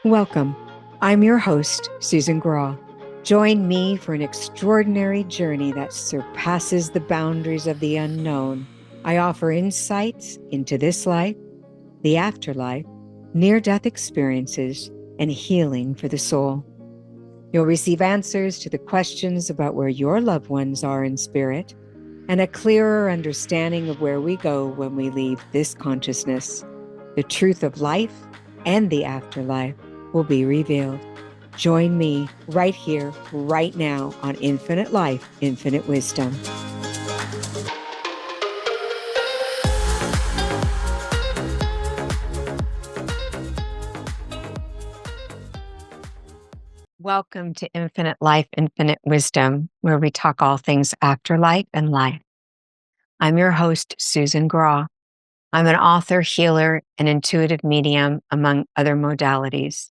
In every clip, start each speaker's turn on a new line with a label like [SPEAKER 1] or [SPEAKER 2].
[SPEAKER 1] Welcome. I'm your host, Susan Grau. Join me for an extraordinary journey that surpasses the boundaries of the unknown. I offer insights into this life, the afterlife, near-death experiences, and healing for the soul. You'll receive answers to the questions about where your loved ones are in spirit, and a clearer understanding of where we go when we leave this consciousness. The truth of life and the afterlife will be revealed. Join me right here, right now on Infinite Life, Infinite Wisdom. Welcome to Infinite Life, Infinite Wisdom, where we talk all things afterlife and life. I'm your host, Susan Grau. I'm an author, healer, and intuitive medium, among other modalities.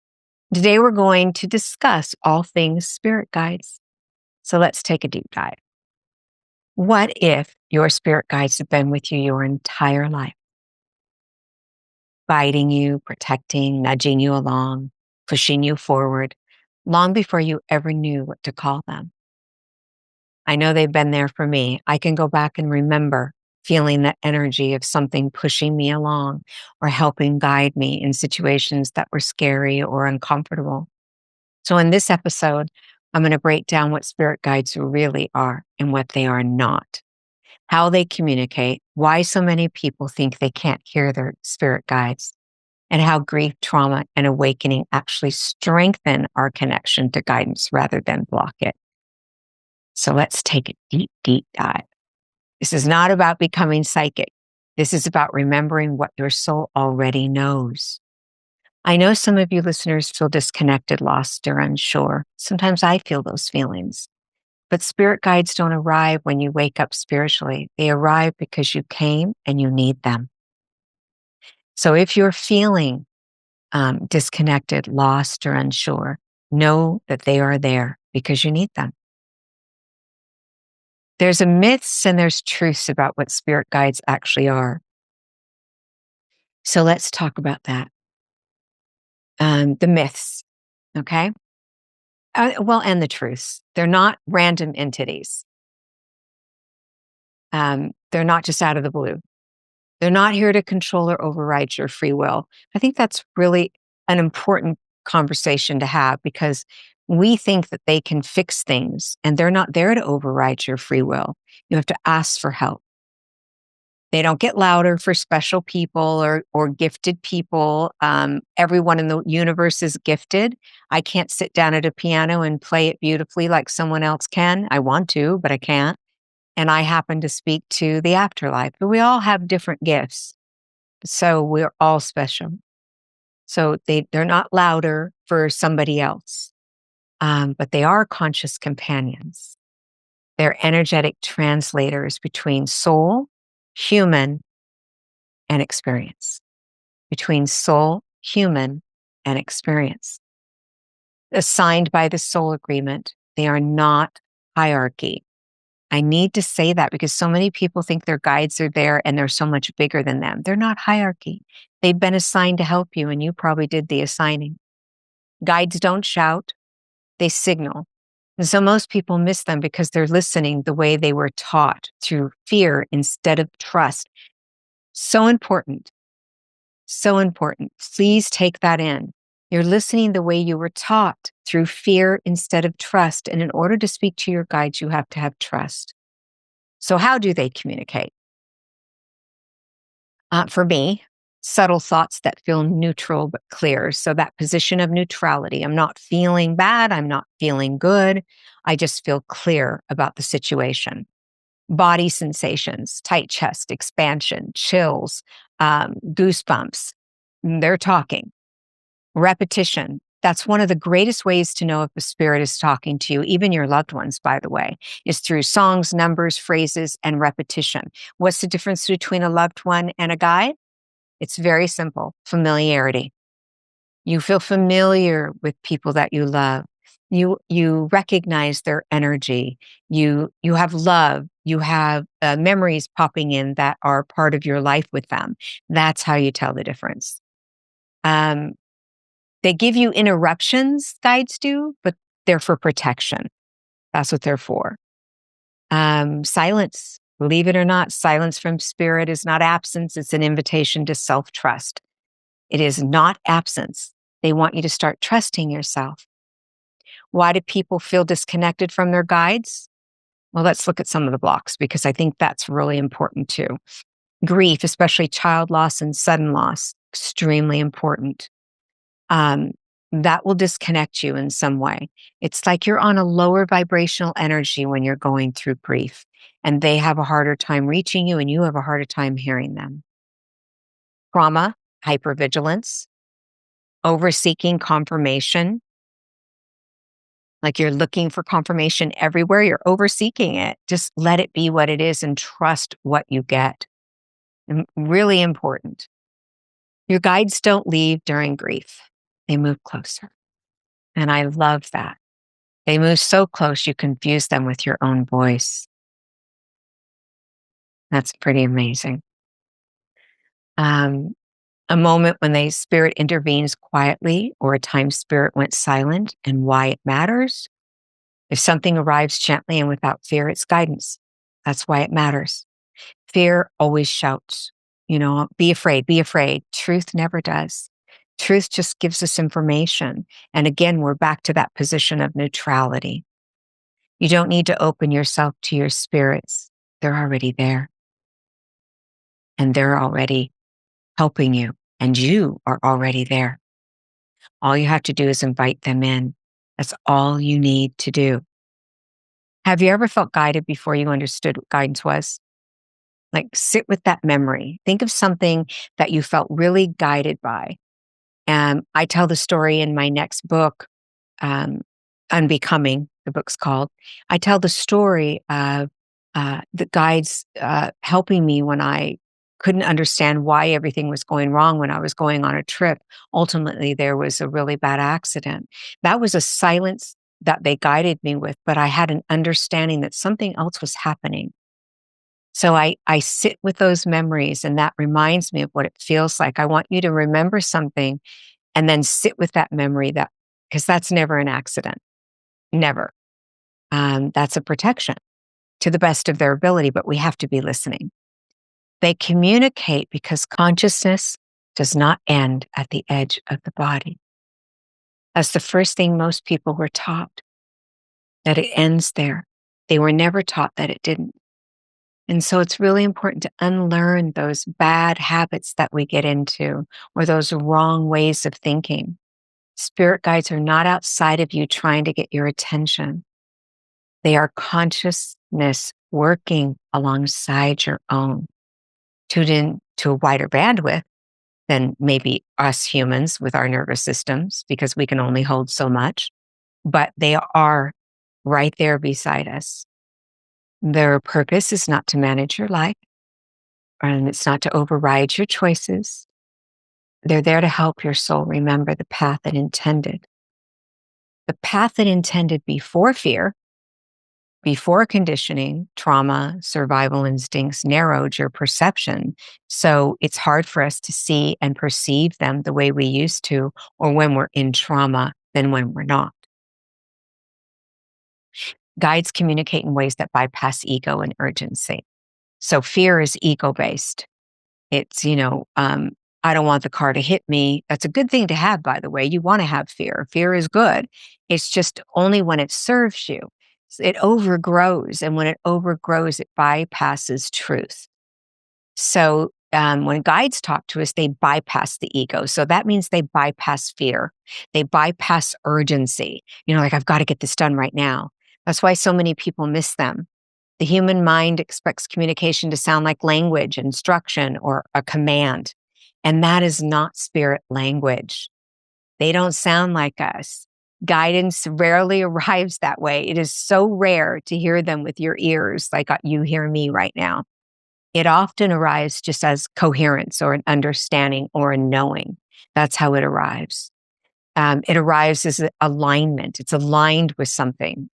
[SPEAKER 1] Today, we're going to discuss all things spirit guides. So let's take a deep dive. What if your spirit guides have been with you your entire life? Guiding you, protecting, nudging you along, pushing you forward, long before you ever knew what to call them. I know they've been there for me. I can go back and remember feeling that energy of something pushing me along or helping guide me in situations that were scary or uncomfortable. So in this episode, I'm going to break down what spirit guides really are and what they are not, how they communicate, why so many people think they can't hear their spirit guides, and how grief, trauma, and awakening actually strengthen our connection to guidance rather than block it. So let's take a deep, deep dive. This is not about becoming psychic. This is about remembering what your soul already knows. I know some of you listeners feel disconnected, lost, or unsure. Sometimes I feel those feelings. But spirit guides don't arrive when you wake up spiritually. They arrive because you came and you need them. So if you're feeling disconnected, lost, or unsure, know that they are there because you need them. There's a myths and there's truths about what spirit guides actually are. So let's talk about that. The myths, okay? And the truths. They're not random entities. They're not just out of the blue. They're not here to control or override your free will. I think that's really an important conversation to have because we think that they can fix things and they're not there to override your free will. You have to ask for help. They don't get louder for special people or gifted people. Everyone in the universe is gifted. I can't sit down at a piano and play it beautifully like someone else can. I want to, but I can't. And I happen to speak to the afterlife, but we all have different gifts. So we're all special. So they're not louder for somebody else, but they are conscious companions. They're energetic translators between soul, human, and experience. Between soul, human, and experience. Assigned by the soul agreement, they are not hierarchy. I need to say that because so many people think their guides are there and they're so much bigger than them. They're not hierarchy. They've been assigned to help you and you probably did the assigning. Guides don't shout, they signal. And so most people miss them because they're listening the way they were taught through fear instead of trust. So important. So important. Please take that in. You're listening the way you were taught through fear instead of trust. And in order to speak to your guides, you have to have trust. So how do they communicate? For me, subtle thoughts that feel neutral but clear. So that position of neutrality. I'm not feeling bad. I'm not feeling good. I just feel clear about the situation. Body sensations, tight chest, expansion, chills, goosebumps. They're talking. Repetition. That's one of the greatest ways to know if a spirit is talking to you, even your loved ones, by the way, is through songs, numbers, phrases, and repetition. What's the difference between a loved one and a guide? It's very simple. Familiarity. You feel familiar with people that you love. You recognize their energy. You have love. You have memories popping in that are part of your life with them. That's how you tell the difference. They give you interruptions, guides do, but they're for protection. That's what they're for. Silence, believe it or not, silence from spirit is not absence. It's an invitation to self-trust. It is not absence. They want you to start trusting yourself. Why do people feel disconnected from their guides? Well, let's look at some of the blocks because I think that's really important too. Grief, especially child loss and sudden loss, extremely important. Um, that will disconnect you in some way. It's like you're on a lower vibrational energy when you're going through grief, and they have a harder time reaching you, and you have a harder time hearing them. Trauma, hypervigilance, overseeking confirmation. Like you're looking for confirmation everywhere, you're overseeking it. Just let it be what it is and trust what you get. Really important. Your guides don't leave during grief, they move closer. And I love that. They move so close, you confuse them with your own voice. That's pretty amazing. Um, a moment when the spirit intervenes quietly, or a time spirit went silent, and why it matters. If something arrives gently and without fear, it's guidance. That's why it matters. Fear always shouts, be afraid, be afraid. Truth never does. Truth just gives us information. And again, we're back to that position of neutrality. You don't need to open yourself to your spirits. They're already there. And they're already helping you. And you are already there. All you have to do is invite them in. That's all you need to do. Have you ever felt guided before you understood what guidance was? Like sit with that memory. Think of something that you felt really guided by. And I tell the story in my next book, um, Unbecoming, the book's called. I tell the story of the guides helping me when I couldn't understand why everything was going wrong when I was going on a trip. Ultimately, there was a really bad accident. That was a silence that they guided me with, but I had an understanding that something else was happening. So I sit with those memories, and that reminds me of what it feels like. I want you to remember something and then sit with that memory, that because that's never an accident. Never. That's a protection to the best of their ability, but we have to be listening. They communicate because consciousness does not end at the edge of the body. That's the first thing most people were taught, that it ends there. They were never taught that it didn't. And so it's really important to unlearn those bad habits that we get into, or those wrong ways of thinking. Spirit guides are not outside of you trying to get your attention. They are consciousness working alongside your own, tuned in to a wider bandwidth than maybe us humans with our nervous systems, because we can only hold so much, but they are right there beside us. Their purpose is not to manage your life, and it's not to override your choices. They're there to help your soul remember the path it intended. The path it intended before fear, before conditioning, trauma, survival instincts narrowed your perception. So it's hard for us to see and perceive them the way we used to, or when we're in trauma than when we're not. Guides communicate in ways that bypass ego and urgency. So fear is ego-based. It's, I don't want the car to hit me. That's a good thing to have, by the way. You want to have fear. Fear is good. It's just only when it serves you. It overgrows. And when it overgrows, it bypasses truth. So when guides talk to us, they bypass the ego. So that means they bypass fear. They bypass urgency. Like, I've got to get this done right now. That's why so many people miss them. The human mind expects communication to sound like language, instruction, or a command. And that is not spirit language. They don't sound like us. Guidance rarely arrives that way. It is so rare to hear them with your ears, like you hear me right now. It often arrives just as coherence, or an understanding, or a knowing. That's how it arrives. It arrives as alignment. It's aligned with something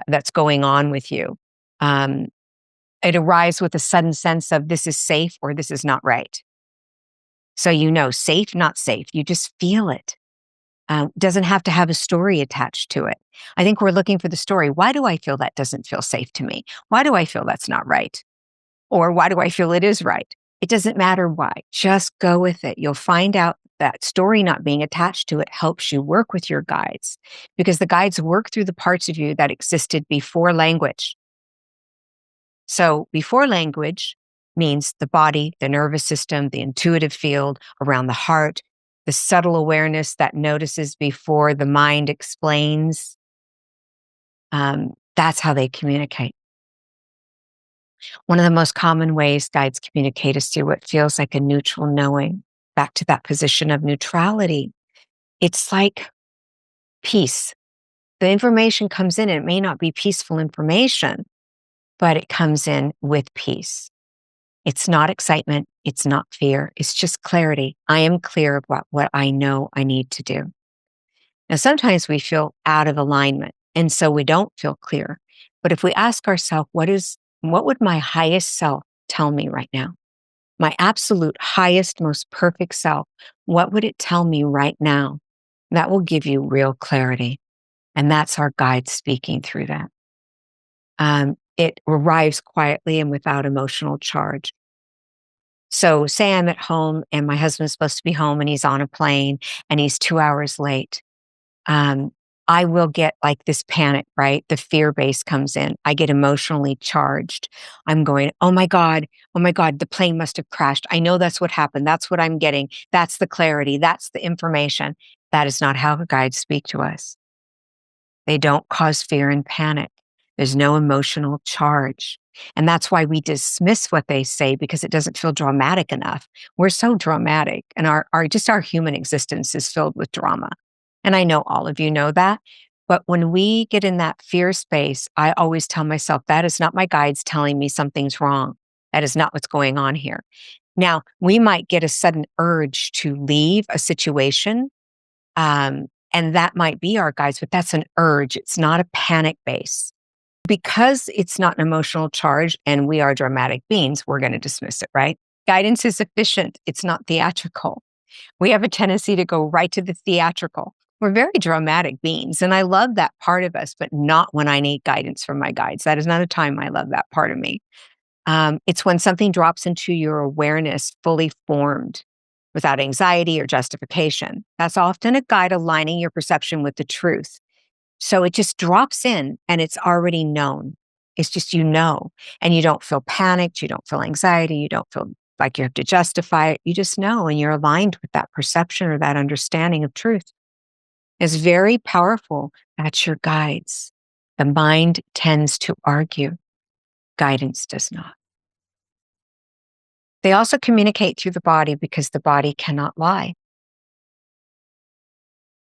[SPEAKER 1] that's going on with you. It arrives with a sudden sense of this is safe or this is not right. So safe, not safe. You just feel it. Doesn't have to have a story attached to it. I think we're looking for the story. Why do I feel that doesn't feel safe to me? Why do I feel that's not right? Or why do I feel it is right? It doesn't matter why. Just go with it. You'll find out that story not being attached to it helps you work with your guides, because the guides work through the parts of you that existed before language. So before language means the body, the nervous system, the intuitive field around the heart, the subtle awareness that notices before the mind explains. That's how they communicate. One of the most common ways guides communicate is through what feels like a neutral knowing, back to that position of neutrality. It's like peace. The information comes in, and it may not be peaceful information, but it comes in with peace. It's not excitement. It's not fear. It's just clarity. I am clear about what I know I need to do. Now, sometimes we feel out of alignment, and so we don't feel clear. But if we ask ourselves, what would my highest self tell me right now? My absolute highest, most perfect self, what would it tell me right now? That will give you real clarity. And that's our guide speaking through that. It arrives quietly and without emotional charge. So say I'm at home and my husband's supposed to be home and he's on a plane and he's 2 hours late. I will get like this panic, right? The fear base comes in. I get emotionally charged. I'm going, oh my God, the plane must have crashed. I know that's what happened. That's what I'm getting. That's the clarity. That's the information. That is not how guides speak to us. They don't cause fear and panic. There's no emotional charge. And that's why we dismiss what they say, because it doesn't feel dramatic enough. We're so dramatic, and our human existence is filled with drama. And I know all of you know that. But when we get in that fear space, I always tell myself, that is not my guides telling me something's wrong. That is not what's going on here. Now, we might get a sudden urge to leave a situation, and that might be our guides, but that's an urge. It's not a panic base. Because it's not an emotional charge and we are dramatic beings, we're going to dismiss it, right? Guidance is efficient. It's not theatrical. We have a tendency to go right to the theatrical. We're very dramatic beings, and I love that part of us, but not when I need guidance from my guides. That is not a time I love that part of me. It's when something drops into your awareness fully formed, without anxiety or justification. That's often a guide aligning your perception with the truth. So it just drops in and it's already known. It's just, and you don't feel panicked. You don't feel anxiety. You don't feel like you have to justify it. You just know, and you're aligned with that perception or that understanding of truth. It's very powerful. That's your guides. The mind tends to argue. Guidance does not. They also communicate through the body because the body cannot lie.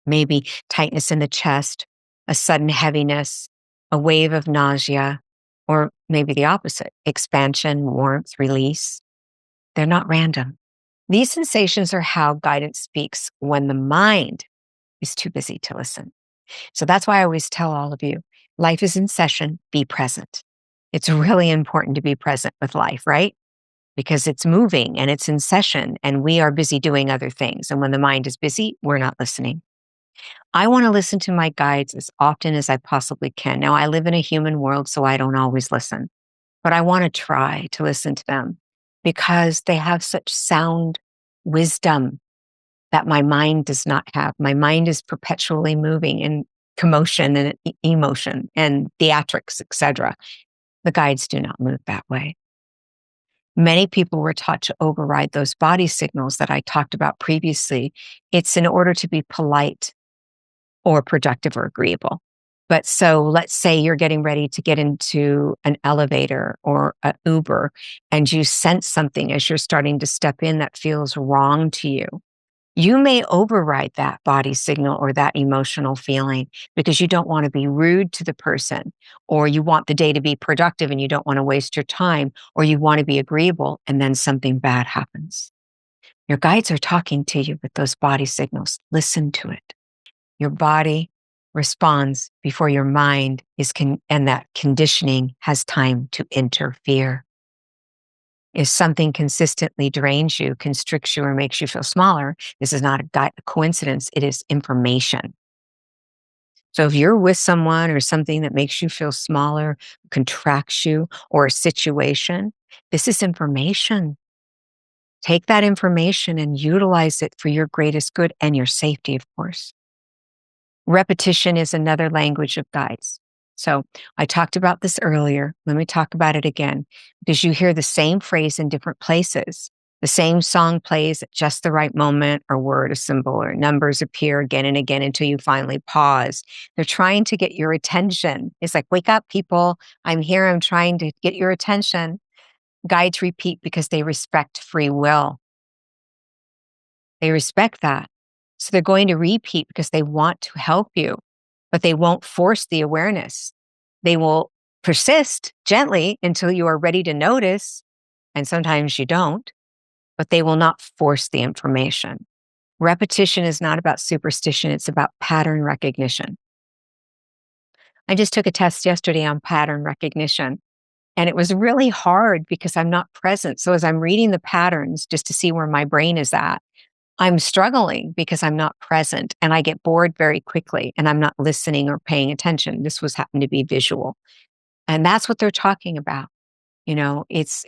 [SPEAKER 1] Maybe tightness in the chest, a sudden heaviness, a wave of nausea, or maybe the opposite, expansion, warmth, release. They're not random. These sensations are how guidance speaks when the mind is too busy to listen. So that's why I always tell all of you, life is in session, be present. It's really important to be present with life, right? Because it's moving and it's in session and we are busy doing other things. And when the mind is busy, we're not listening. I want to listen to my guides as often as I possibly can. Now, I live in a human world, so I don't always listen, but I want to try to listen to them because they have such sound wisdom that my mind does not have. My mind is perpetually moving in commotion and emotion and theatrics, etc. The guides do not move that way. Many people were taught to override those body signals that I talked about previously. It's in order to be polite or productive or agreeable. But so let's say you're getting ready to get into an elevator or an Uber and you sense something as you're starting to step in that feels wrong to you. You may override that body signal or that emotional feeling because you don't want to be rude to the person, or you want the day to be productive and you don't want to waste your time, or you want to be agreeable and then something bad happens. Your guides are talking to you with those body signals. Listen to it. Your body responds before your mind and that conditioning has time to interfere. If something consistently drains you, constricts you, or makes you feel smaller, this is not a coincidence. It is information. So if you're with someone or something that makes you feel smaller, contracts you, or a situation, this is information. Take that information and utilize it for your greatest good and your safety, of course. Repetition is another language of guides. So I talked about this earlier. Let me talk about it again because you hear the same phrase in different places. The same song plays at just the right moment, or word, or symbol, or numbers appear again and again until you finally pause. They're trying to get your attention. It's like, wake up, people. I'm here. I'm trying to get your attention. Guides repeat because they respect free will. They respect that. So they're going to repeat because they want to help you, but they won't force the awareness. They will persist gently until you are ready to notice. And sometimes you don't, but they will not force the information. Repetition is not about superstition. It's about pattern recognition. I just took a test yesterday on pattern recognition, and it was really hard because I'm not present. So as I'm reading the patterns just to see where my brain is at, I'm struggling because I'm not present and I get bored very quickly and I'm not listening or paying attention. This was happened to be visual. And that's what they're talking about. It's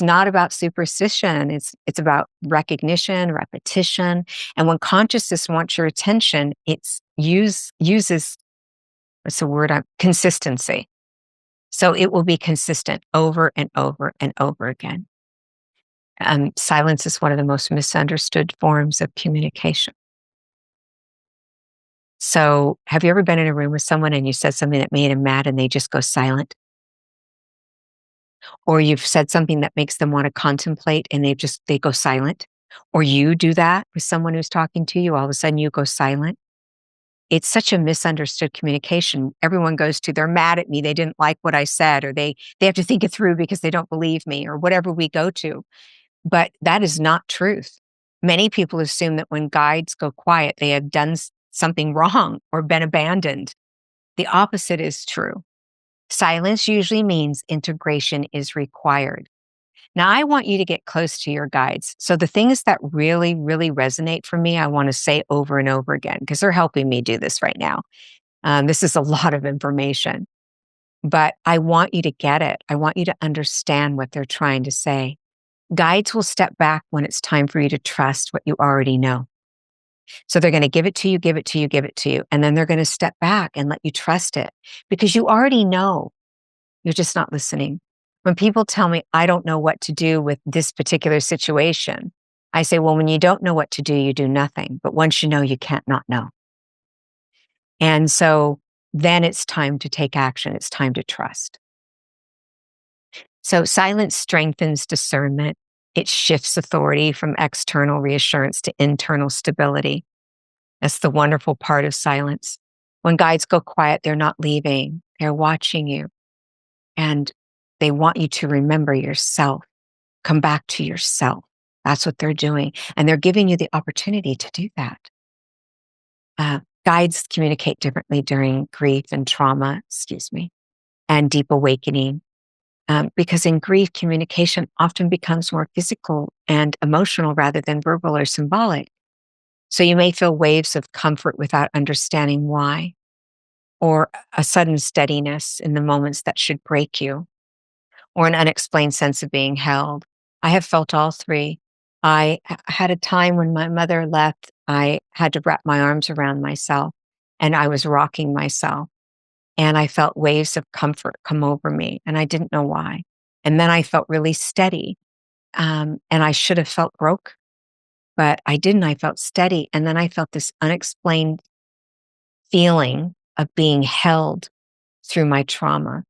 [SPEAKER 1] not about superstition. It's about recognition, repetition. And when consciousness wants your attention, uses what's the word? Consistency. So it will be consistent over and over and over again. Silence is one of the most misunderstood forms of communication. So, have you ever been in a room with someone and you said something that made them mad and they just go silent? Or you've said something that makes them want to contemplate and they go silent? Or you do that with someone who's talking to you, all of a sudden you go silent? It's such a misunderstood communication. Everyone goes to, they're mad at me, they didn't like what I said, or they have to think it through because they don't believe me, or whatever we go to. But that is not truth. Many people assume that when guides go quiet, they have done something wrong or been abandoned. The opposite is true. Silence usually means integration is required. Now, I want you to get close to your guides. So the things that really, really resonate for me, I want to say over and over again because they're helping me do this right now. This is a lot of information, but I want you to get it. I want you to understand what they're trying to say. Guides will step back when it's time for you to trust what you already know. So they're going to give it to you, give it to you, give it to you. And then they're going to step back and let you trust it because you already know. You're just not listening. When people tell me, I don't know what to do with this particular situation, I say, well, when you don't know what to do, you do nothing. But once you know, you can't not know. And so then it's time to take action. It's time to trust. So silence strengthens discernment. It shifts authority from external reassurance to internal stability. That's the wonderful part of silence. When guides go quiet, they're not leaving. They're watching you. And they want you to remember yourself. Come back to yourself. That's what they're doing. And they're giving you the opportunity to do that. Guides communicate differently during grief and trauma, and deep awakening. Because in grief, communication often becomes more physical and emotional rather than verbal or symbolic. So you may feel waves of comfort without understanding why, or a sudden steadiness in the moments that should break you, or an unexplained sense of being held. I have felt all three. Had a time when my mother left, I had to wrap my arms around myself and I was rocking myself. And I felt waves of comfort come over me and I didn't know why. And then I felt really steady. And I should have felt broke, but I didn't. I felt steady. And then I felt this unexplained feeling of being held through my trauma.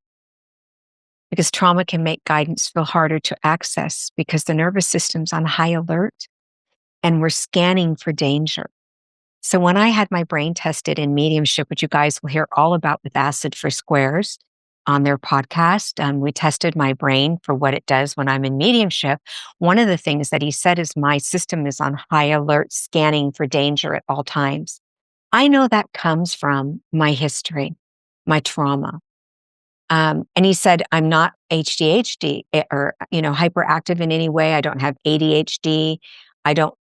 [SPEAKER 1] Because trauma can make guidance feel harder to access because the nervous system's on high alert and we're scanning for danger. So when I had my brain tested in mediumship, which you guys will hear all about with Acid for Squares on their podcast, we tested my brain for what it does when I'm in mediumship. One of the things that he said is my system is on high alert, scanning for danger at all times. I know that comes from my history, my trauma. And he said, I'm not HDHD or, hyperactive in any way. I don't have ADHD.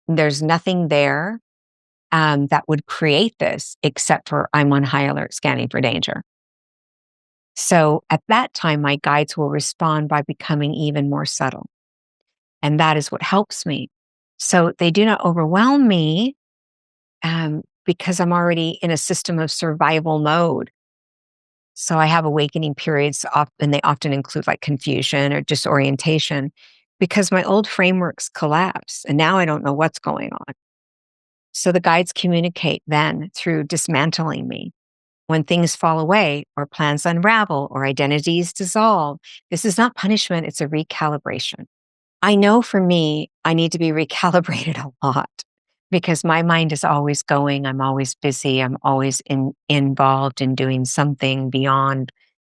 [SPEAKER 1] There's nothing there that would create this except for I'm on high alert scanning for danger. So at that time, my guides will respond by becoming even more subtle. And that is what helps me. So they do not overwhelm me because I'm already in a system of survival mode. So I have awakening periods, and they often include like confusion or disorientation because my old frameworks collapse and now I don't know what's going on. So the guides communicate then through dismantling me. When things fall away or plans unravel or identities dissolve, this is not punishment, it's a recalibration. I know for me, I need to be recalibrated a lot because my mind is always going. I'm always busy. I'm always involved in doing something beyond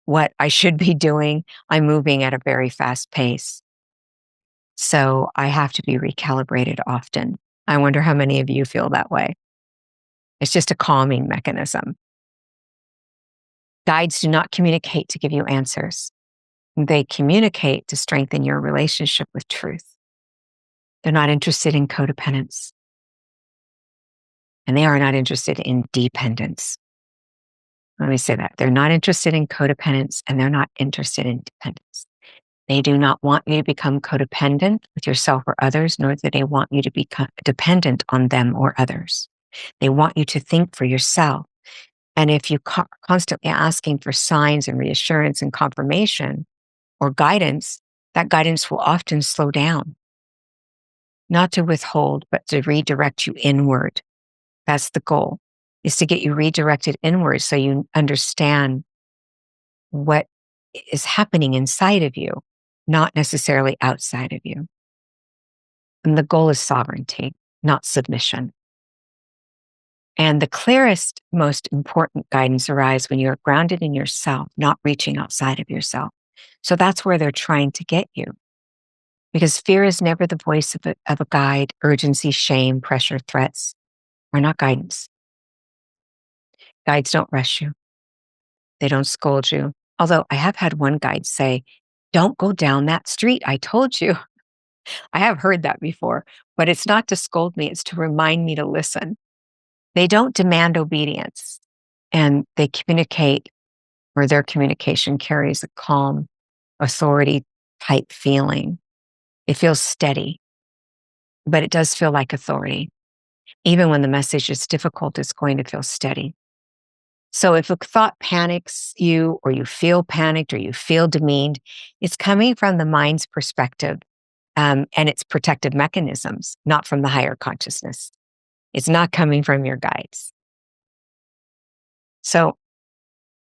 [SPEAKER 1] what I should be doing. I'm moving at a very fast pace. So I have to be recalibrated often. I wonder how many of you feel that way. It's just a calming mechanism. Guides do not communicate to give you answers. They communicate to strengthen your relationship with truth. They're not interested in codependence. And they are not interested in dependence. Let me say that. They're not interested in codependence and they're not interested in dependence. They do not want you to become codependent with yourself or others, nor do they want you to become dependent on them or others. They want you to think for yourself. And if you constantly asking for signs and reassurance and confirmation or guidance, that guidance will often slow down, not to withhold, but to redirect you inward. That's the goal, is to get you redirected inward so you understand what is happening inside of you, not necessarily outside of you. And the goal is sovereignty, not submission. And the clearest, most important guidance arrives when you're grounded in yourself, not reaching outside of yourself. So that's where they're trying to get you. Because fear is never the voice of a guide. Urgency, shame, pressure, threats are not guidance. Guides don't rush you. They don't scold you. Although I have had one guide say, don't go down that street. I told you. I have heard that before, but it's not to scold me. It's to remind me to listen. They don't demand obedience and they communicate, or their communication carries a calm, authority type feeling. It feels steady, but it does feel like authority. Even when the message is difficult, it's going to feel steady. So if a thought panics you, or you feel panicked, or you feel demeaned, it's coming from the mind's perspective and its protective mechanisms, not from the higher consciousness. It's not coming from your guides. So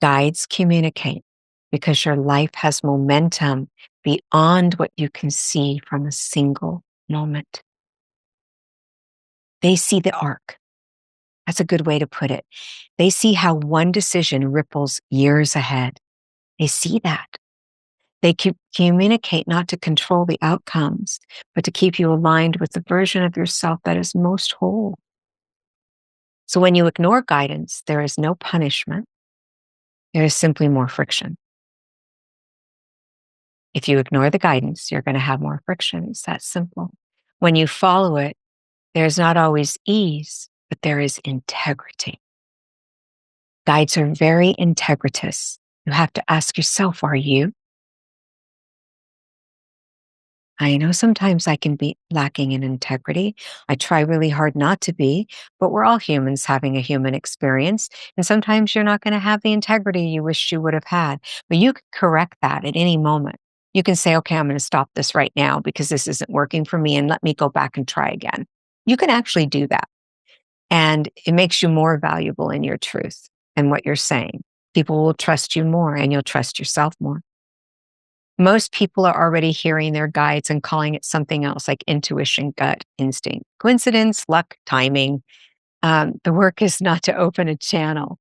[SPEAKER 1] guides communicate because your life has momentum beyond what you can see from a single moment. They see the arc. That's a good way to put it. They see how one decision ripples years ahead. They see that. They communicate not to control the outcomes, but to keep you aligned with the version of yourself that is most whole. So when you ignore guidance, there is no punishment. There is simply more friction. If you ignore the guidance, you're going to have more friction. It's that simple. When you follow it, there's not always ease, but there is integrity. Guides are very integritous. You have to ask yourself, are you? I know sometimes I can be lacking in integrity. I try really hard not to be, but we're all humans having a human experience. And sometimes you're not going to have the integrity you wish you would have had. But you can correct that at any moment. You can say, okay, I'm going to stop this right now because this isn't working for me and let me go back and try again. You can actually do that. And it makes you more valuable in your truth and what you're saying. People will trust you more and you'll trust yourself more. Most people are already hearing their guides and calling it something else like intuition, gut, instinct, coincidence, luck, timing. The work is not to open a channel.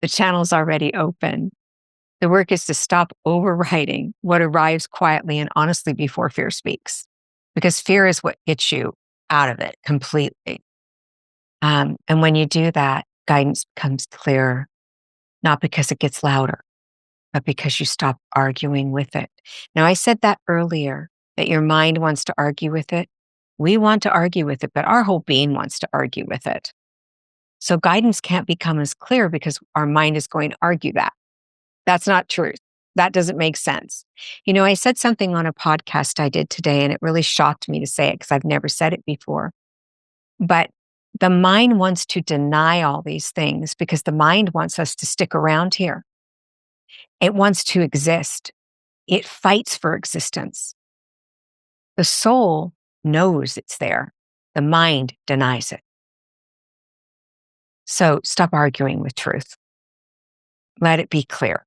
[SPEAKER 1] The channel's already open. The work is to stop overriding what arrives quietly and honestly before fear speaks, because fear is what gets you out of it completely. And when you do that, guidance becomes clearer, not because it gets louder, but because you stop arguing with it. Now, I said that earlier, that your mind wants to argue with it. We want to argue with it, but our whole being wants to argue with it. So guidance can't become as clear because our mind is going to argue that. That's not truth. That doesn't make sense. I said something on a podcast I did today, and it really shocked me to say it because I've never said it before. But the mind wants to deny all these things because the mind wants us to stick around here. It wants to exist. It fights for existence. The soul knows it's there. The mind denies it. So stop arguing with truth. Let it be clear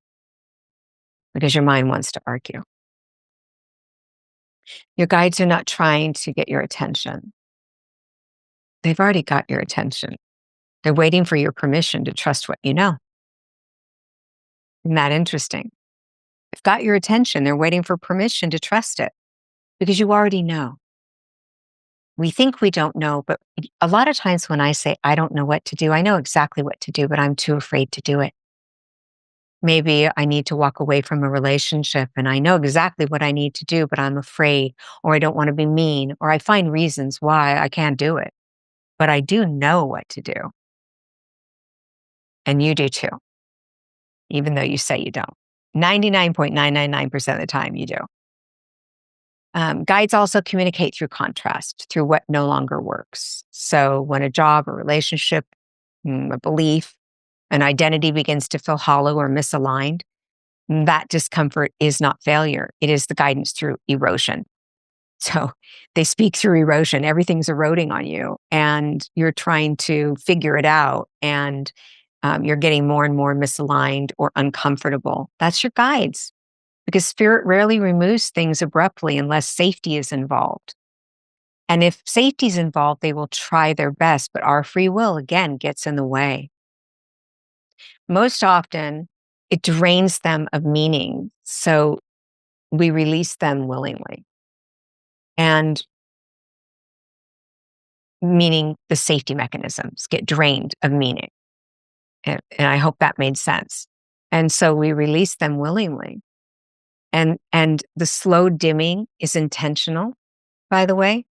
[SPEAKER 1] because your mind wants to argue. Your guides are not trying to get your attention. They've already got your attention. They're waiting for your permission to trust what you know. Isn't that interesting? They've got your attention. They're waiting for permission to trust it because you already know. We think we don't know, but a lot of times when I say, I don't know what to do, I know exactly what to do, but I'm too afraid to do it. Maybe I need to walk away from a relationship and I know exactly what I need to do, but I'm afraid, or I don't want to be mean, or I find reasons why I can't do it. But I do know what to do. And you do too, even though you say you don't. 99.999% of the time you do. Guides also communicate through contrast, through what no longer works. So when a job, a relationship, a belief, an identity begins to feel hollow or misaligned, that discomfort is not failure. It is the guidance through erosion. So they speak through erosion. Everything's eroding on you and you're trying to figure it out and you're getting more and more misaligned or uncomfortable. That's your guides because spirit rarely removes things abruptly unless safety is involved. And if safety is involved, they will try their best, but our free will, again, gets in the way. Most often, it drains them of meaning. So we release them willingly. And meaning the safety mechanisms get drained of meaning. And I hope that made sense. And so we release them willingly. And the slow dimming is intentional, by the way.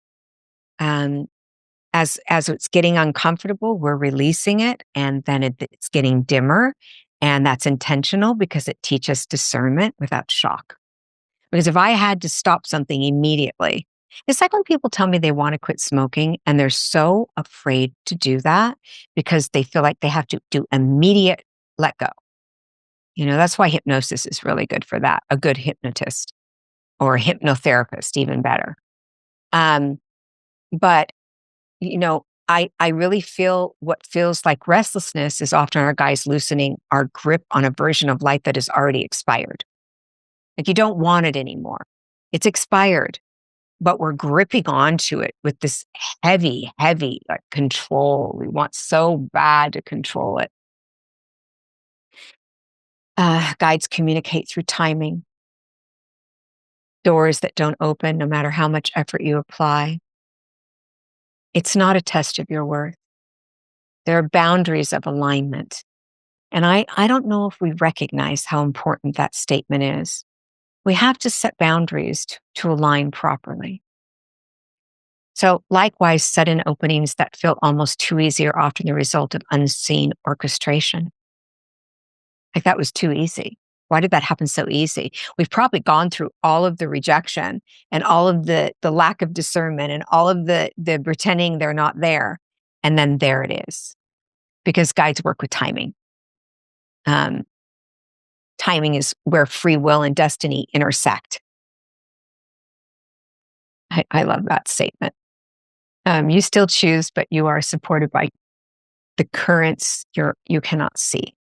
[SPEAKER 1] As it's getting uncomfortable, we're releasing it, and then it's getting dimmer. And that's intentional because it teaches discernment without shock. Because if I had to stop something immediately, it's like when people tell me they want to quit smoking and they're so afraid to do that because they feel like they have to do immediate let go. That's why hypnosis is really good for that. A good hypnotist or a hypnotherapist, even better. But, I really feel what feels like restlessness is often our guys loosening our grip on a version of life that is already expired. Like you don't want it anymore. It's expired, but we're gripping onto it with this heavy, heavy control. We want so bad to control it. Guides communicate through timing. Doors that don't open no matter how much effort you apply. It's not a test of your worth. There are boundaries of alignment. And I don't know if we recognize how important that statement is. We have to set boundaries to align properly. So likewise, sudden openings that feel almost too easy are often the result of unseen orchestration. Like that was too easy. Why did that happen so easy? We've probably gone through all of the rejection and all of the lack of discernment and all of the pretending they're not there. And then there it is. Because guides work with timing. Timing is where free will and destiny intersect. I love that statement. You still choose, but you are supported by the currents you cannot see.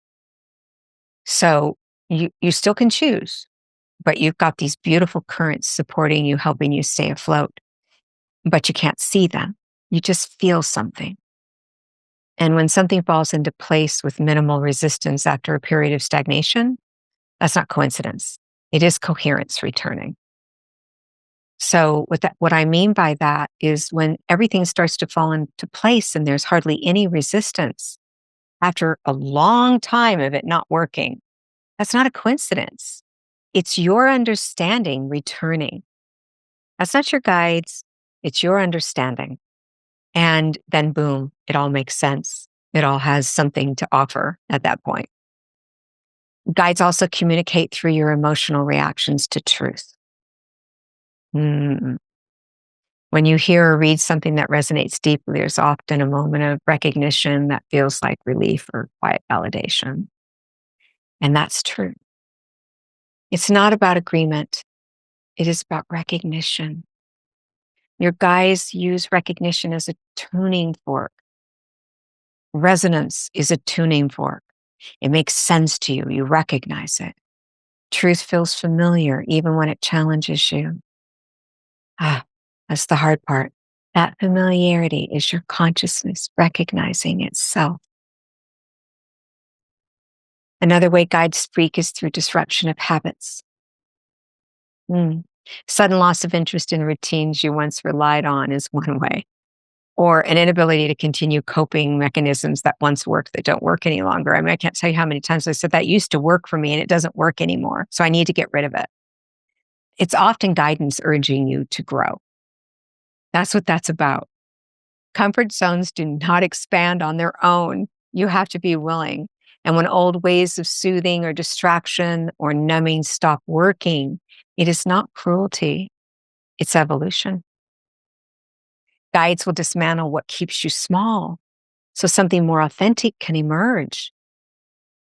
[SPEAKER 1] So you still can choose, but you've got these beautiful currents supporting you, helping you stay afloat, but you can't see them. You just feel something. And when something falls into place with minimal resistance after a period of stagnation, that's not coincidence. It is coherence returning. So what I mean by that is when everything starts to fall into place and there's hardly any resistance after a long time of it not working, That's not a coincidence. It's your understanding returning. That's not your guides. It's your understanding. And then boom, it all makes sense. It all has something to offer at that point. Guides also communicate through your emotional reactions to truth. Mm. When you hear or read something that resonates deeply, there's often a moment of recognition that feels like relief or quiet validation. And that's true. It's not about agreement, it is about recognition. Your guides use recognition as a tuning fork. Resonance is a tuning fork. It makes sense to you. You recognize it. Truth feels familiar even when it challenges you. Ah, that's the hard part. That familiarity is your consciousness recognizing itself. Another way guides speak is through disruption of habits. Mm. Sudden loss of interest in routines you once relied on is one way, or an inability to continue coping mechanisms that once worked that don't work any longer. I mean, I can't tell you how many times I said that used to work for me and it doesn't work anymore. So I need to get rid of it. It's often guidance urging you to grow. That's what that's about. Comfort zones do not expand on their own. You have to be willing. And when old ways of soothing or distraction or numbing stop working, it is not cruelty, it's evolution. Guides will dismantle what keeps you small so something more authentic can emerge.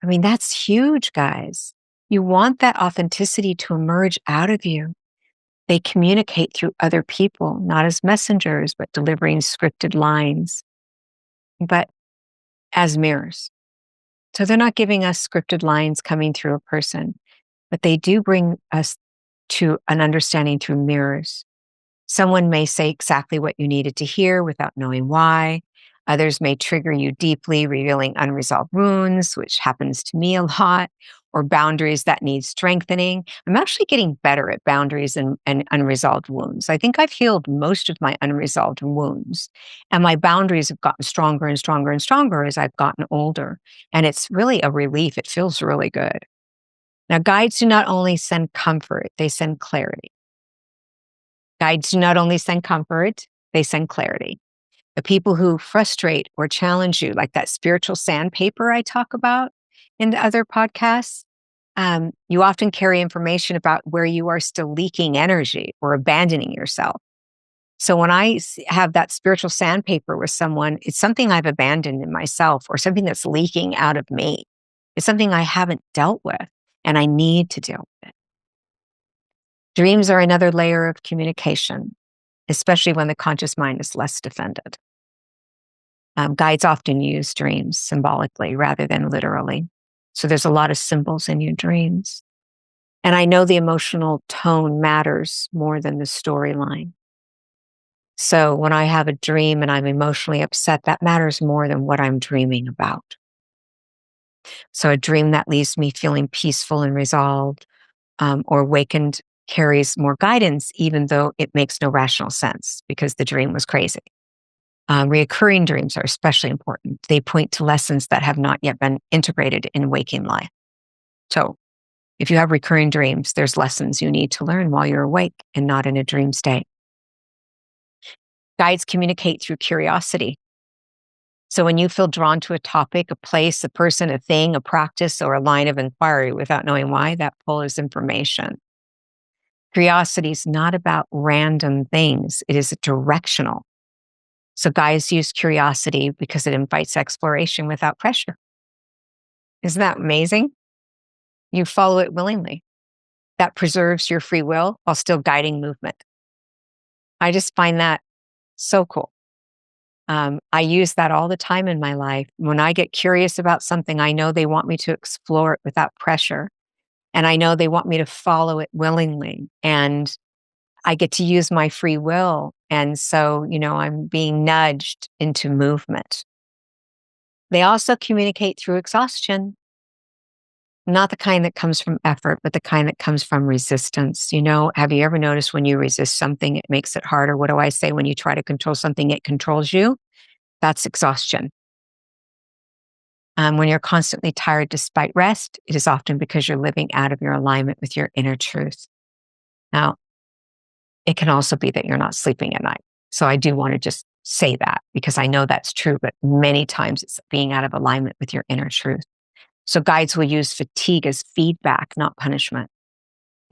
[SPEAKER 1] I mean, that's huge, guys. You want that authenticity to emerge out of you. They communicate through other people, not as messengers, but delivering scripted lines, but as mirrors. So they're not giving us scripted lines coming through a person, but they do bring us to an understanding through mirrors. Someone may say exactly what you needed to hear without knowing why. Others may trigger you deeply, revealing unresolved wounds, which happens to me a lot, or boundaries that need strengthening. I'm actually getting better at boundaries and unresolved wounds. I think I've healed most of my unresolved wounds, and my boundaries have gotten stronger and stronger and stronger as I've gotten older. And it's really a relief. It feels really good. Now, guides do not only send comfort, they send clarity. Guides do not only send comfort, they send clarity. The people who frustrate or challenge you, like that spiritual sandpaper I talk about in the other podcasts, you often carry information about where you are still leaking energy or abandoning yourself. So when have that spiritual sandpaper with someone, it's something I've abandoned in myself or something that's leaking out of me. It's something I haven't dealt with and I need to deal with it. Dreams are another layer of communication, especially when the conscious mind is less defended. Guides often use dreams symbolically rather than literally. So there's a lot of symbols in your dreams. And I know the emotional tone matters more than the storyline. So when I have a dream and I'm emotionally upset, that matters more than what I'm dreaming about. So a dream that leaves me feeling peaceful and resolved or awakened carries more guidance, even though it makes no rational sense because the dream was crazy. Reoccurring dreams are especially important. They point to lessons that have not yet been integrated in waking life. So if you have recurring dreams, there's lessons you need to learn while you're awake and not in a dream state. Guides communicate through curiosity. So when you feel drawn to a topic, a place, a person, a thing, a practice, or a line of inquiry without knowing why, that pull is information. Curiosity is not about random things. It is directional. So guides use curiosity because it invites exploration without pressure. Isn't that amazing? You follow it willingly. That preserves your free will while still guiding movement. I just find that so cool. I use that all the time in my life. When I get curious about something, I know they want me to explore it without pressure. And I know they want me to follow it willingly. And I get to use my free will. And so, I'm being nudged into movement. They also communicate through exhaustion, not the kind that comes from effort, but the kind that comes from resistance. Have you ever noticed when you resist something, it makes it harder? What do I say? When you try to control something, it controls you. That's exhaustion. When you're constantly tired despite rest, it is often because you're living out of your alignment with your inner truth. Now, it can also be that you're not sleeping at night. So I do want to just say that because I know that's true, but many times it's being out of alignment with your inner truth. So guides will use fatigue as feedback, not punishment.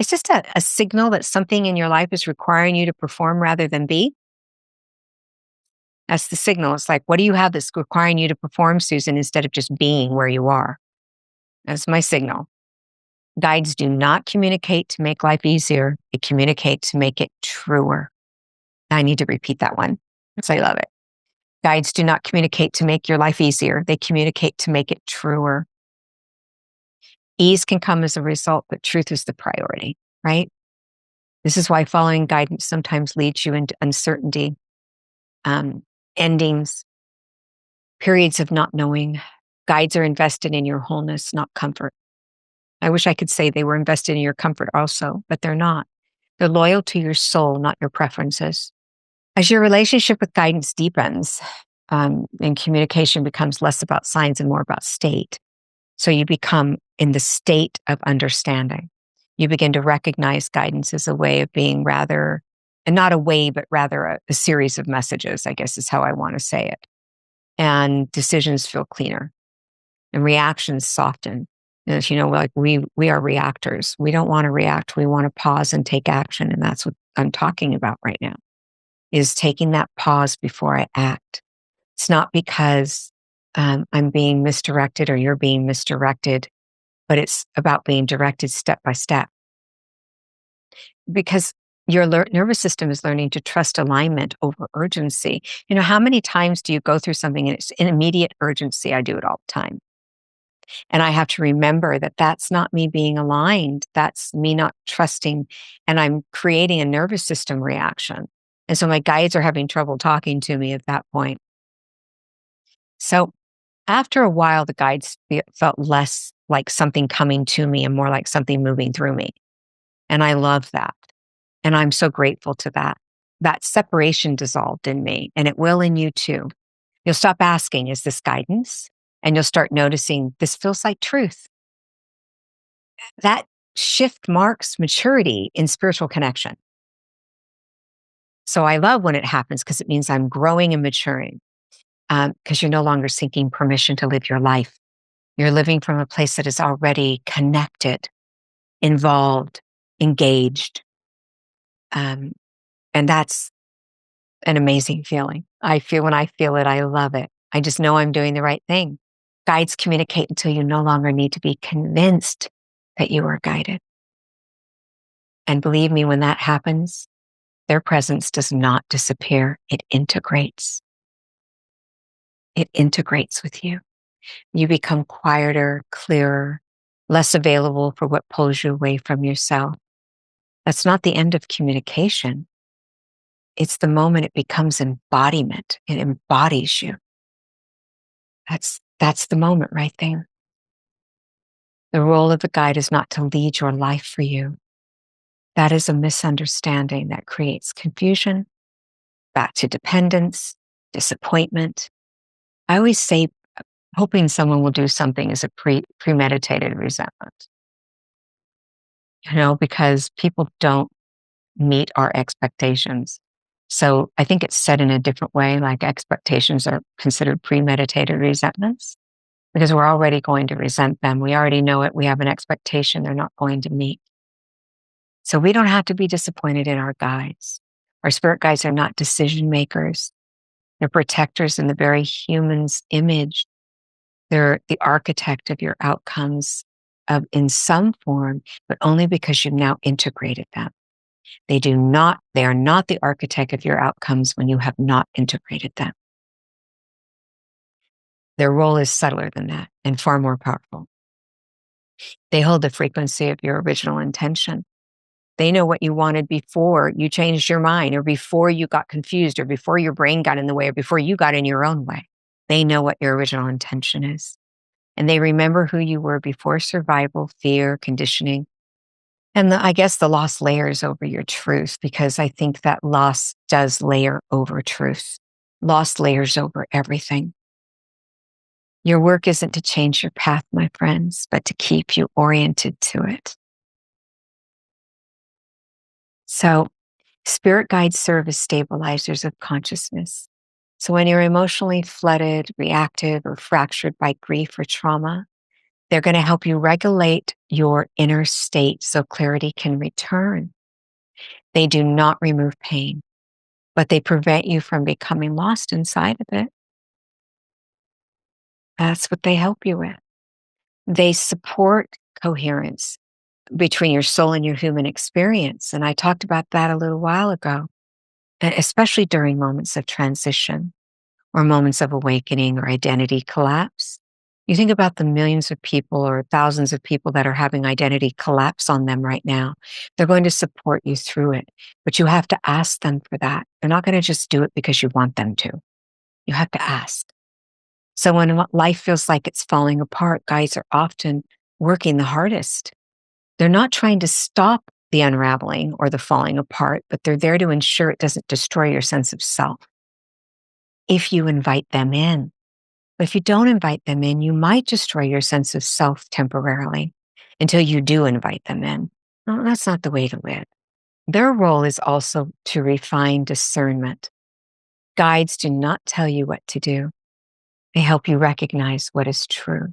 [SPEAKER 1] It's just a signal that something in your life is requiring you to perform rather than be. That's the signal. It's like, what do you have that's requiring you to perform, Susan, instead of just being where you are? That's my signal. Guides do not communicate to make life easier. They communicate to make it truer. I need to repeat that one because I love it. Guides do not communicate to make your life easier. They communicate to make it truer. Ease can come as a result, but truth is the priority, right? This is why following guidance sometimes leads you into uncertainty, endings, periods of not knowing. Guides are invested in your wholeness, not comfort. I wish I could say they were invested in your comfort also, but they're not. They're loyal to your soul, not your preferences. As your relationship with guidance deepens, and communication becomes less about signs and more about state. So you become in the state of understanding. You begin to recognize guidance as a way of being rather, and not a way, but rather a series of messages, I guess is how I want to say it. And decisions feel cleaner and reactions soften. As you know, like we are reactors. We don't want to react. We want to pause and take action. And that's what I'm talking about right now, is taking that pause before I act. It's not because I'm being misdirected or you're being misdirected, but it's about being directed step by step. Because your nervous system is learning to trust alignment over urgency. You know, how many times do you go through something and it's in immediate urgency? I do it all the time. And I have to remember that that's not me being aligned. That's me not trusting. And I'm creating a nervous system reaction. And so my guides are having trouble talking to me at that point. So after a while, the guides felt less like something coming to me and more like something moving through me. And I love that. And I'm so grateful to that. That separation dissolved in me, and it will in you too. You'll stop asking, is this guidance? And you'll start noticing, this feels like truth. That shift marks maturity in spiritual connection. So I love when it happens because it means I'm growing and maturing, because you're no longer seeking permission to live your life. You're living from a place that is already connected, involved, engaged. And that's an amazing feeling. When I feel it, I love it. I just know I'm doing the right thing. Guides communicate until you no longer need to be convinced that you are guided. And believe me, when that happens, their presence does not disappear. It integrates. It integrates with you. You become quieter, clearer, less available for what pulls you away from yourself. That's not the end of communication. It's the moment it becomes embodiment. It embodies you. That's the moment right there. The role of the guide is not to lead your life for you. That is a misunderstanding that creates confusion, back to dependence, disappointment. I always say, hoping someone will do something is a premeditated resentment. You know, because people don't meet our expectations. So I think it's said in a different way, like expectations are considered premeditated resentments because we're already going to resent them. We already know it. We have an expectation they're not going to meet. So we don't have to be disappointed in our guides. Our spirit guides are not decision makers. They're protectors in the very human's image. They're the architect of your outcomes in some form, but only because you've now integrated them. They are not the architect of your outcomes when you have not integrated them. Their role is subtler than that and far more powerful. They hold the frequency of your original intention. They know what you wanted before you changed your mind, or before you got confused, or before your brain got in the way, or before you got in your own way. They know what your original intention is. And they remember who you were before survival, fear, conditioning. And I guess the loss layers over your truth, because I think that loss does layer over truth. Loss layers over everything. Your work isn't to change your path, my friends, but to keep you oriented to it. So, spirit guides serve as stabilizers of consciousness. So, when you're emotionally flooded, reactive, or fractured by grief or trauma, they're going to help you regulate your inner state so clarity can return. They do not remove pain, but they prevent you from becoming lost inside of it. That's what they help you with. They support coherence between your soul and your human experience. And I talked about that a little while ago, especially during moments of transition or moments of awakening or identity collapse. You think about the millions of people or thousands of people that are having identity collapse on them right now. They're going to support you through it, but you have to ask them for that. They're not going to just do it because you want them to. You have to ask. So when life feels like it's falling apart, guides are often working the hardest. They're not trying to stop the unraveling or the falling apart, but they're there to ensure it doesn't destroy your sense of self if you invite them in. But if you don't invite them in, you might destroy your sense of self temporarily until you do invite them in. No, that's not the way to live. Their role is also to refine discernment. Guides do not tell you what to do. They help you recognize what is true.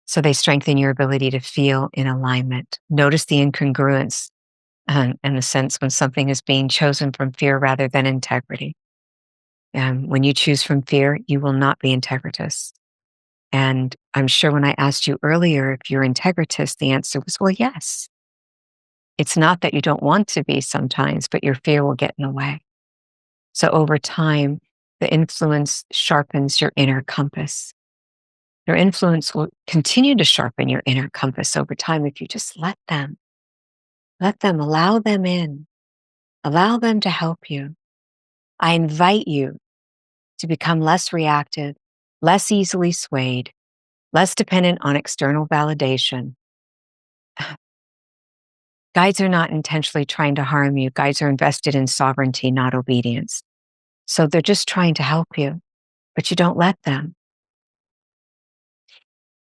[SPEAKER 1] So they strengthen your ability to feel in alignment. Notice the incongruence in the sense when something is being chosen from fear rather than integrity. When you choose from fear, you will not be integritous. And I'm sure when I asked you earlier if you're integritous, the answer was, well, yes. It's not that you don't want to be sometimes, but your fear will get in the way. So over time, the influence sharpens your inner compass. Your influence will continue to sharpen your inner compass over time if you just let them. Let them, allow them in. Allow them to help you. I invite you to become less reactive, less easily swayed, less dependent on external validation. Guides are not intentionally trying to harm you. Guides are invested in sovereignty, not obedience. So they're just trying to help you, but you don't let them.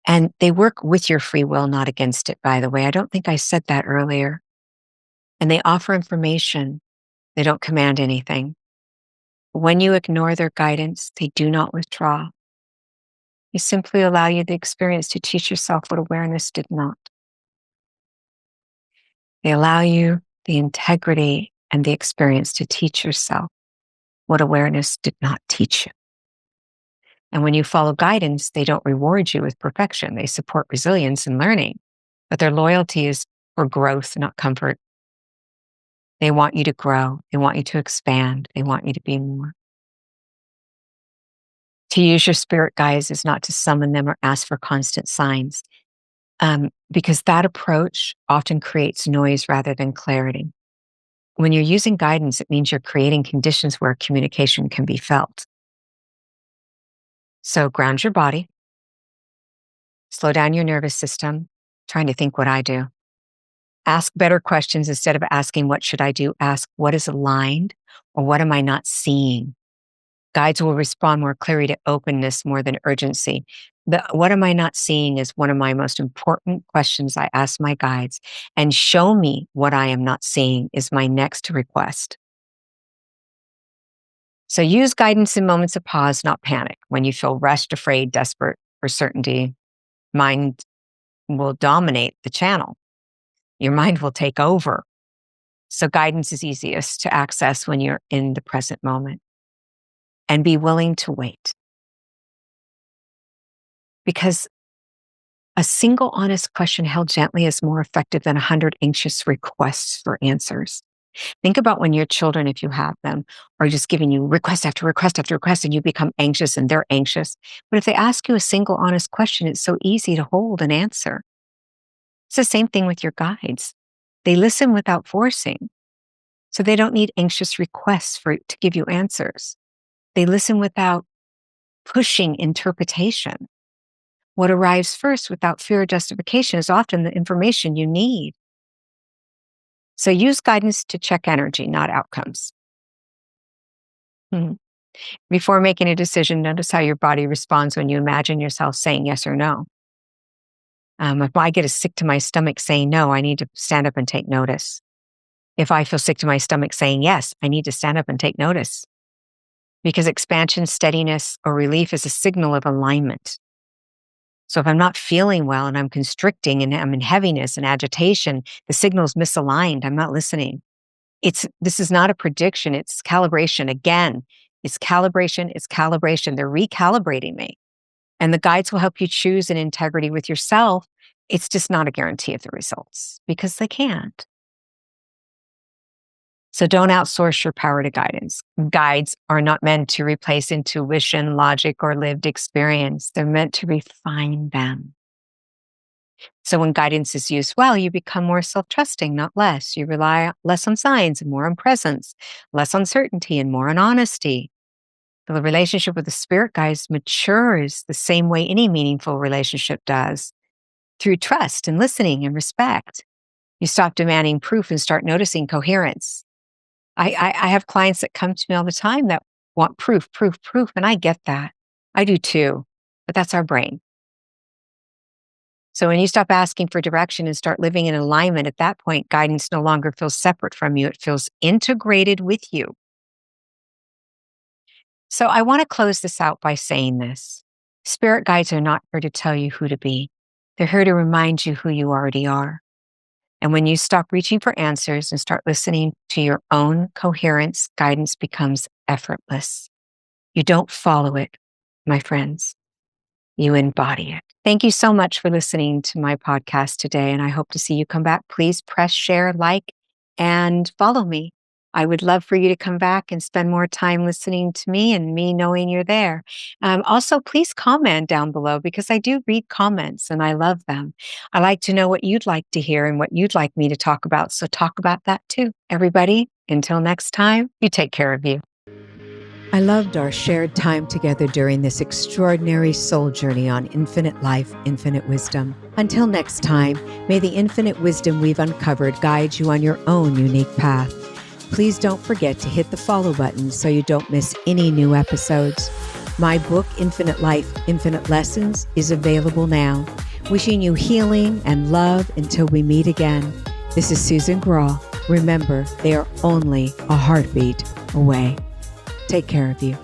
[SPEAKER 1] And they work with your free will, not against it, by the way. I don't think I said that earlier. And they offer information. They don't command anything. When you ignore their guidance, they do not withdraw. They simply allow you the experience to teach yourself what awareness did not. They allow you the integrity and the experience to teach yourself what awareness did not teach you. And when you follow guidance, they don't reward you with perfection. They support resilience and learning, but their loyalty is for growth, not comfort. They want you to grow. They want you to expand. They want you to be more. To use your spirit guides is not to summon them or ask for constant signs, because that approach often creates noise rather than clarity. When you're using guidance, it means you're creating conditions where communication can be felt. So ground your body, slow down your nervous system, trying to think what I do. Ask better questions instead of asking, what should I do? Ask, what is aligned or what am I not seeing? Guides will respond more clearly to openness more than urgency. What am I not seeing is one of my most important questions I ask my guides. And show me what I am not seeing is my next request. So use guidance in moments of pause, not panic. When you feel rushed, afraid, desperate for certainty, mind will dominate the channel. Your mind will take over. So guidance is easiest to access when you're in the present moment. And be willing to wait. Because a single honest question held gently is more effective than 100 anxious requests for answers. Think about when your children, if you have them, are just giving you request after request after request and you become anxious and they're anxious. But if they ask you a single honest question, it's so easy to hold and answer. It's the same thing with your guides. They listen without forcing. So they don't need anxious requests to give you answers. They listen without pushing interpretation. What arrives first without fear or justification is often the information you need. So use guidance to check energy, not outcomes. Before making a decision, notice how your body responds when you imagine yourself saying yes or no. If I get a sick to my stomach saying no, I need to stand up and take notice. If I feel sick to my stomach saying yes, I need to stand up and take notice. Because expansion, steadiness, or relief is a signal of alignment. So if I'm not feeling well and I'm constricting and I'm in heaviness and agitation, the signal's misaligned. I'm not listening. This is not a prediction, it's calibration. Again, it's calibration, it's calibration. They're recalibrating me. And the guides will help you choose in integrity with yourself. It's just not a guarantee of the results because they can't. So don't outsource your power to guidance. Guides are not meant to replace intuition, logic, or lived experience. They're meant to refine them. So when guidance is used well, you become more self-trusting, not less. You rely less on signs and more on presence, less on certainty and more on honesty. The relationship with the spirit guides matures the same way any meaningful relationship does, through trust and listening and respect. You stop demanding proof and start noticing coherence. I have clients that come to me all the time that want proof, and I get that. I do too, but that's our brain. So when you stop asking for direction and start living in alignment, at that point, guidance no longer feels separate from you. It feels integrated with you. So I want to close this out by saying this. Spirit guides are not here to tell you who to be. They're here to remind you who you already are. And when you stop reaching for answers and start listening to your own coherence, guidance becomes effortless. You don't follow it, my friends. You embody it. Thank you so much for listening to my podcast today, and I hope to see you come back. Please press share, like, and follow me. I would love for you to come back and spend more time listening to me and me knowing you're there. Also, please comment down below because I do read comments and I love them. I like to know what you'd like to hear and what you'd like me to talk about. So talk about that too. Everybody, until next time, you take care of you. I loved our shared time together during this extraordinary soul journey on infinite life, infinite wisdom. Until next time, may the infinite wisdom we've uncovered guide you on your own unique path. Please don't forget to hit the follow button so you don't miss any new episodes. My book, Infinite Life, Infinite Lessons, is available now. Wishing you healing and love until we meet again. This is Susan Grau. Remember, they are only a heartbeat away. Take care of you.